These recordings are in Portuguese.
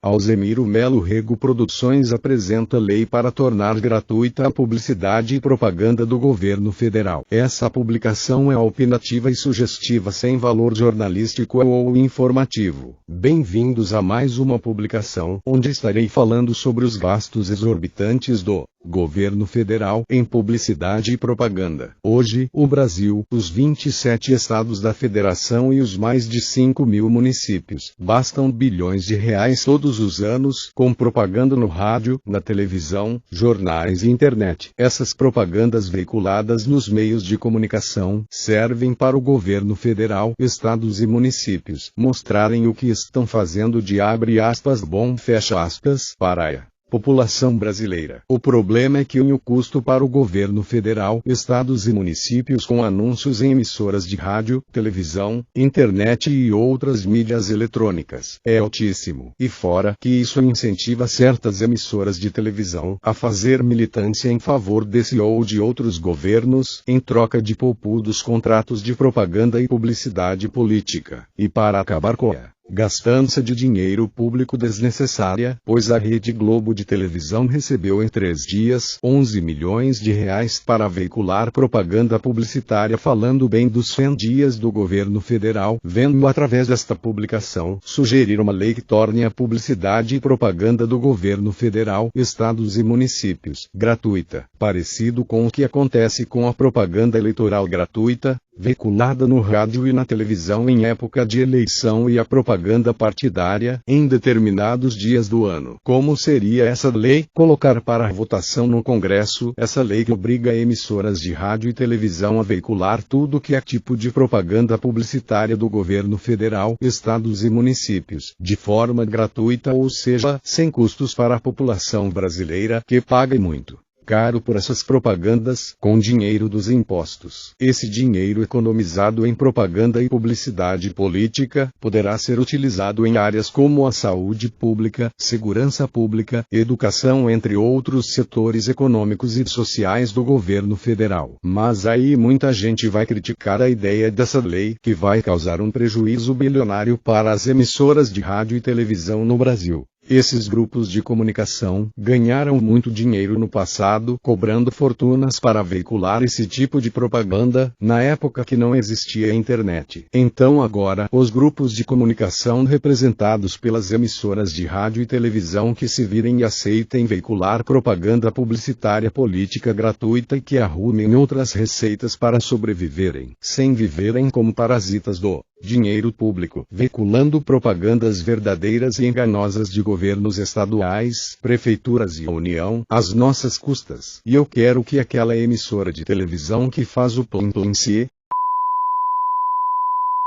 Alzemiro Melo Rego Produções apresenta lei para tornar gratuita a publicidade e propaganda do governo federal. Essa publicação é opinativa e sugestiva sem valor jornalístico ou informativo. Bem-vindos a mais uma publicação, onde estarei falando sobre os gastos exorbitantes do governo federal em publicidade e propaganda. Hoje, o Brasil, os 27 estados da federação e os mais de 5.000 municípios gastam bilhões de reais todos os anos com propaganda no rádio, na televisão, jornais e internet. Essas propagandas veiculadas nos meios de comunicação servem para o governo federal, estados e municípios mostrarem o que estão fazendo de abre aspas bom fecha aspas para a população brasileira. O problema é que o custo para o governo federal, estados e municípios com anúncios em emissoras de rádio, televisão, internet e outras mídias eletrônicas é altíssimo. E fora que isso incentiva certas emissoras de televisão a fazer militância em favor desse ou de outros governos, em troca de poupudos contratos de propaganda e publicidade política. E para acabar com a gastança de dinheiro público desnecessária, pois a Rede Globo de televisão recebeu em 3 dias 11 milhões de reais para veicular propaganda publicitária falando bem dos 100 dias do governo federal, vendo através desta publicação sugerir uma lei que torne a publicidade e propaganda do governo federal, estados e municípios gratuita, parecido com o que acontece com a propaganda eleitoral gratuita, veiculada no rádio e na televisão em época de eleição e a propaganda partidária em determinados dias do ano. Como seria essa lei? Colocar para votação no Congresso essa lei que obriga emissoras de rádio e televisão a veicular tudo que é tipo de propaganda publicitária do governo federal, estados e municípios, de forma gratuita, ou seja, sem custos para a população brasileira, que paga muito caro por essas propagandas, com dinheiro dos impostos. Esse dinheiro economizado em propaganda e publicidade política poderá ser utilizado em áreas como a saúde pública, segurança pública, educação, entre outros setores econômicos e sociais do governo federal. Mas aí muita gente vai criticar a ideia dessa lei, que vai causar um prejuízo bilionário para as emissoras de rádio e televisão no Brasil. Esses grupos de comunicação ganharam muito dinheiro no passado, cobrando fortunas para veicular esse tipo de propaganda, na época que não existia internet. Então agora, os grupos de comunicação representados pelas emissoras de rádio e televisão que se virem e aceitem veicular propaganda publicitária política gratuita e que arrumem outras receitas para sobreviverem, sem viverem como parasitas do dinheiro público, veiculando propagandas verdadeiras e enganosas de governos estaduais, prefeituras e União, às nossas custas. E eu quero que aquela emissora de televisão que faz o plim-plim-se,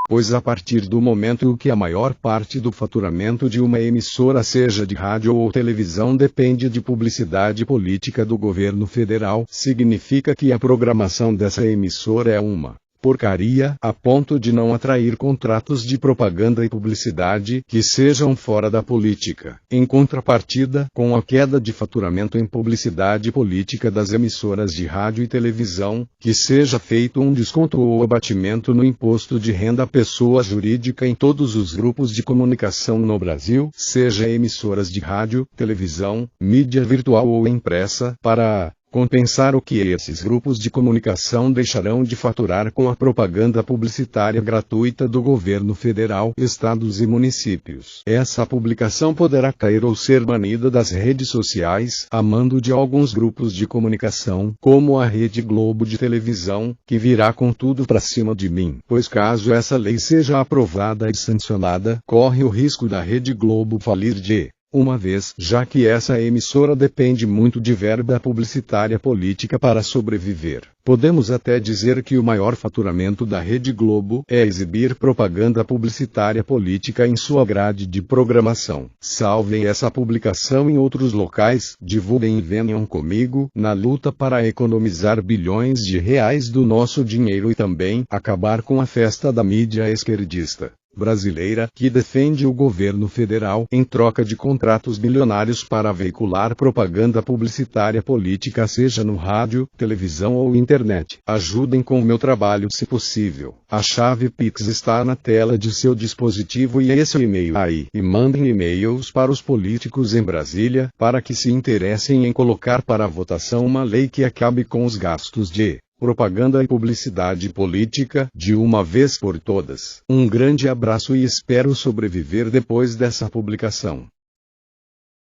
pois a partir do momento que a maior parte do faturamento de uma emissora, seja de rádio ou televisão, depende de publicidade política do governo federal, significa que a programação dessa emissora é uma porcaria, a ponto de não atrair contratos de propaganda e publicidade que sejam fora da política. Em contrapartida, com a queda de faturamento em publicidade política das emissoras de rádio e televisão, que seja feito um desconto ou abatimento no imposto de renda à pessoa jurídica em todos os grupos de comunicação no Brasil, seja emissoras de rádio, televisão, mídia virtual ou impressa, para compensar o que esses grupos de comunicação deixarão de faturar com a propaganda publicitária gratuita do governo federal, estados e municípios. Essa publicação poderá cair ou ser banida das redes sociais, a mando de alguns grupos de comunicação, como a Rede Globo de televisão, que virá com tudo pra cima de mim. Pois caso essa lei seja aprovada e sancionada, corre o risco da Rede Globo falir de uma vez, já que essa emissora depende muito de verba publicitária política para sobreviver. Podemos até dizer que o maior faturamento da Rede Globo é exibir propaganda publicitária política em sua grade de programação. Salvem essa publicação em outros locais, divulguem e venham comigo na luta para economizar bilhões de reais do nosso dinheiro e também acabar com a festa da mídia esquerdista. brasileira que defende o governo federal em troca de contratos bilionários para veicular propaganda publicitária política, seja no rádio, televisão ou internet. Ajudem com o meu trabalho se possível. A chave Pix está na tela de seu dispositivo e esse é o e-mail aí. E mandem e-mails para os políticos em Brasília, para que se interessem em colocar para votação uma lei que acabe com os gastos de propaganda e publicidade política, de uma vez por todas. Um grande abraço e espero sobreviver depois dessa publicação.